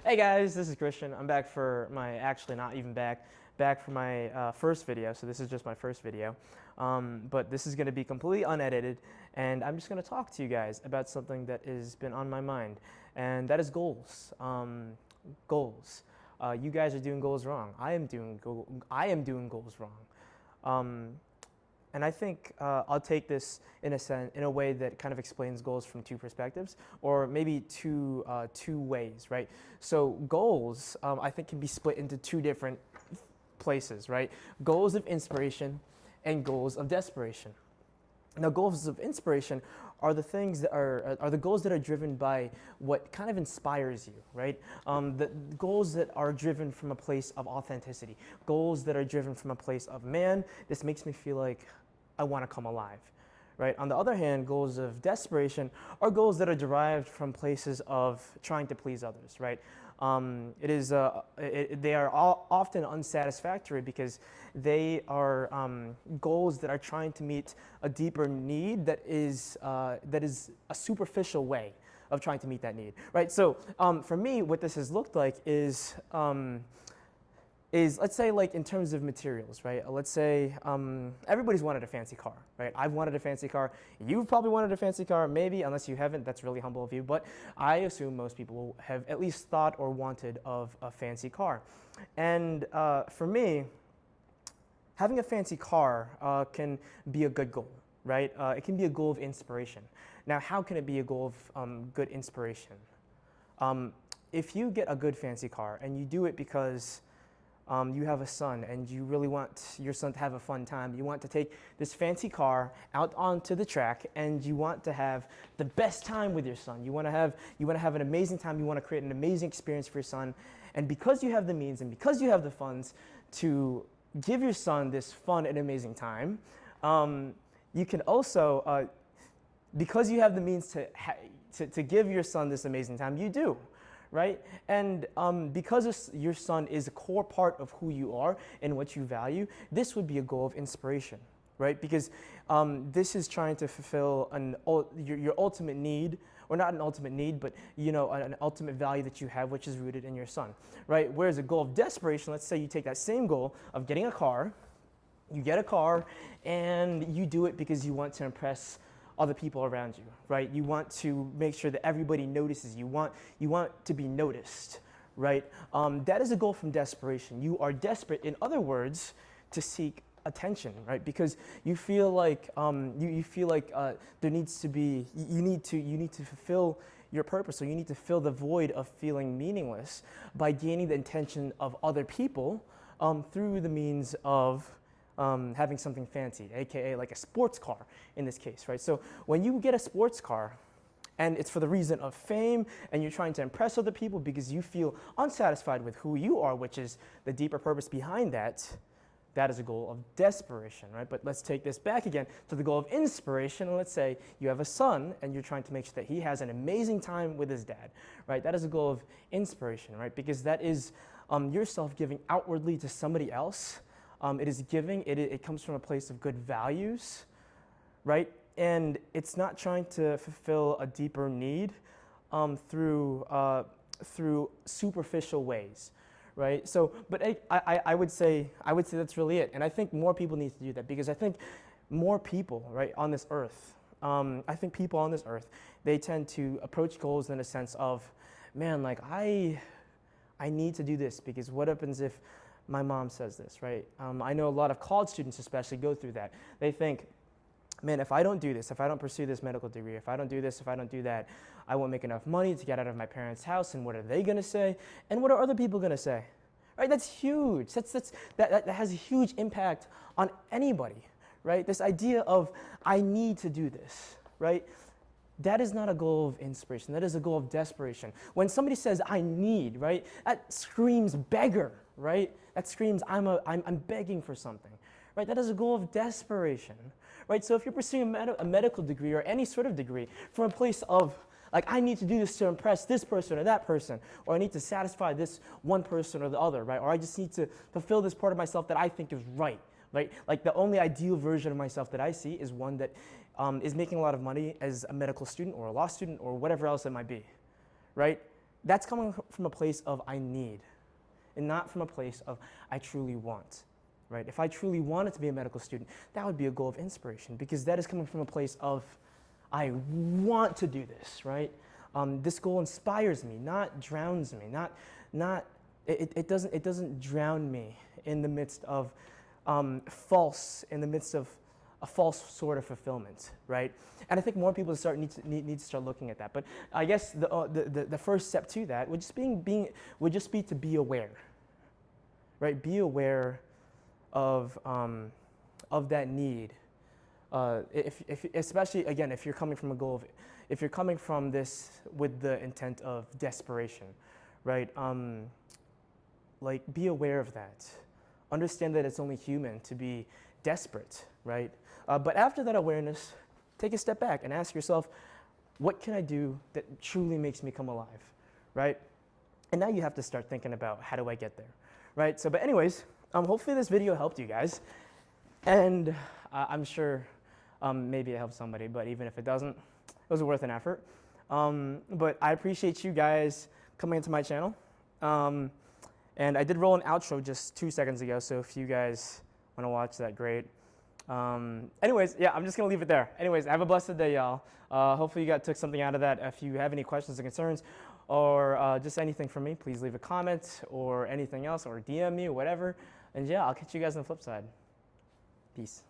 Hey guys, this is Christian. I'm back for my, actually not even back for my first video. So this is just my first video. But this is going to be completely unedited, and I'm just going to talk to you guys about something that has been on my mind, and that is goals. Goals. You guys are doing goals wrong. I am doing goals wrong. And I think I'll take this in a way that kind of explains goals from two perspectives, or maybe two ways, right? So goals, I think, can be split into two different places, right? Goals of inspiration and goals of desperation. Now, goals of inspiration are the things that are the goals that are driven by what kind of inspires you, right? The goals that are driven from a place of authenticity, goals that are driven from a place of, man, this makes me feel like I want to come alive, right? On the other hand, goals of desperation are goals that are derived from places of trying to please others, right? They are often unsatisfactory because they are goals that are trying to meet a deeper need that is a superficial way of trying to meet that need, right? So for me, what this has looked like is let's say, like, in terms of materials, right? Let's say everybody's wanted a fancy car, right? I've wanted a fancy car. You've probably wanted a fancy car, maybe, unless you haven't. That's really humble of you. But I assume most people have at least thought or wanted of a fancy car. And for me, having a fancy car can be a good goal, right? It can be a goal of inspiration. Now, how can it be a goal of good inspiration? If you get a good fancy car and you do it because you have a son and you really want your son to have a fun time. You want to take this fancy car out onto the track and you want to have the best time with your son. You want to have an amazing time. You want to create an amazing experience for your son. And because you have the means and because you have the funds to give your son this fun and amazing time, you can also, because you have the means to give your son this amazing time, you do. Right? And because your son is a core part of who you are and what you value, this would be a goal of inspiration, right? Because this is trying to fulfill your ultimate need, or not an ultimate need, but an ultimate value that you have, which is rooted in your son, right? Whereas a goal of desperation, let's say you take that same goal of getting a car, you get a car, and you do it because you want to impress other people around you, right? You want to make sure that everybody notices you. You want to be noticed, right? That is a goal from desperation. You are desperate, in other words, to seek attention, right? Because you feel like there needs to be, you need to fulfill your purpose, or you need to fill the void of feeling meaningless by gaining the attention of other people through the means of having something fancy, aka like a sports car in this case, right? So when you get a sports car, and it's for the reason of fame, and you're trying to impress other people because you feel unsatisfied with who you are, which is the deeper purpose behind that, that is a goal of desperation, right? But let's take this back again to the goal of inspiration, and let's say you have a son, and you're trying to make sure that he has an amazing time with his dad, right? That is a goal of inspiration, right? Because that is yourself giving outwardly to somebody else. It is giving, it comes from a place of good values, right? And it's not trying to fulfill a deeper need through superficial ways, right? So, but I would say that's really it. And I think more people need to do that, because I think more people, right, on this earth, I think people on this earth, they tend to approach goals in a sense of, man, like I need to do this, because what happens if my mom says this, right? I know a lot of college students especially go through that. They think, man, if I don't do this, if I don't pursue this medical degree, if I don't do this, if I don't do that, I won't make enough money to get out of my parents' house, and what are they gonna say? And what are other people gonna say? Right, that's huge. That has a huge impact on anybody, right? This idea of, I need to do this, right? That is not a goal of inspiration. That is a goal of desperation. When somebody says, I need, right, that screams beggar, right? That screams, I'm begging for something, right? That is a goal of desperation, right? So if you're pursuing a medical degree or any sort of degree from a place of, like, I need to do this to impress this person or that person, or I need to satisfy this one person or the other, right? Or I just need to fulfill this part of myself that I think is right, right? Like, the only ideal version of myself that I see is one that is making a lot of money as a medical student or a law student or whatever else it might be, right? that's coming from a place of I need, and not from a place of I truly want, right? If I truly wanted to be a medical student, that would be a goal of inspiration, because that is coming from a place of I want to do this, right? This goal inspires me, not drowns me, it doesn't drown me in the midst of in the midst of a false sort of fulfillment, right? And I think more people need to start looking at that. But I guess the first step to that would just be to be aware, right? Be aware of that need. Especially again, if you're coming from a goal of, if you're coming from this with the intent of desperation, right? Like, be aware of that. Understand that it's only human to be desperate, right? But after that awareness, take a step back and ask yourself, what can I do that truly makes me come alive, right? And now you have to start thinking about, how do I get there, right? So, but anyways, hopefully this video helped you guys. And I'm sure maybe it helped somebody, but even if it doesn't, it was worth an effort. But I appreciate you guys coming into my channel. And I did roll an outro just 2 seconds ago, so if you guys want to watch that, great. Anyways, yeah, I'm just going to leave it there. Anyways, have a blessed day, y'all. Hopefully you took something out of that. If you have any questions or concerns or just anything from me, please leave a comment or anything else, or DM me or whatever. And yeah, I'll catch you guys on the flip side. Peace.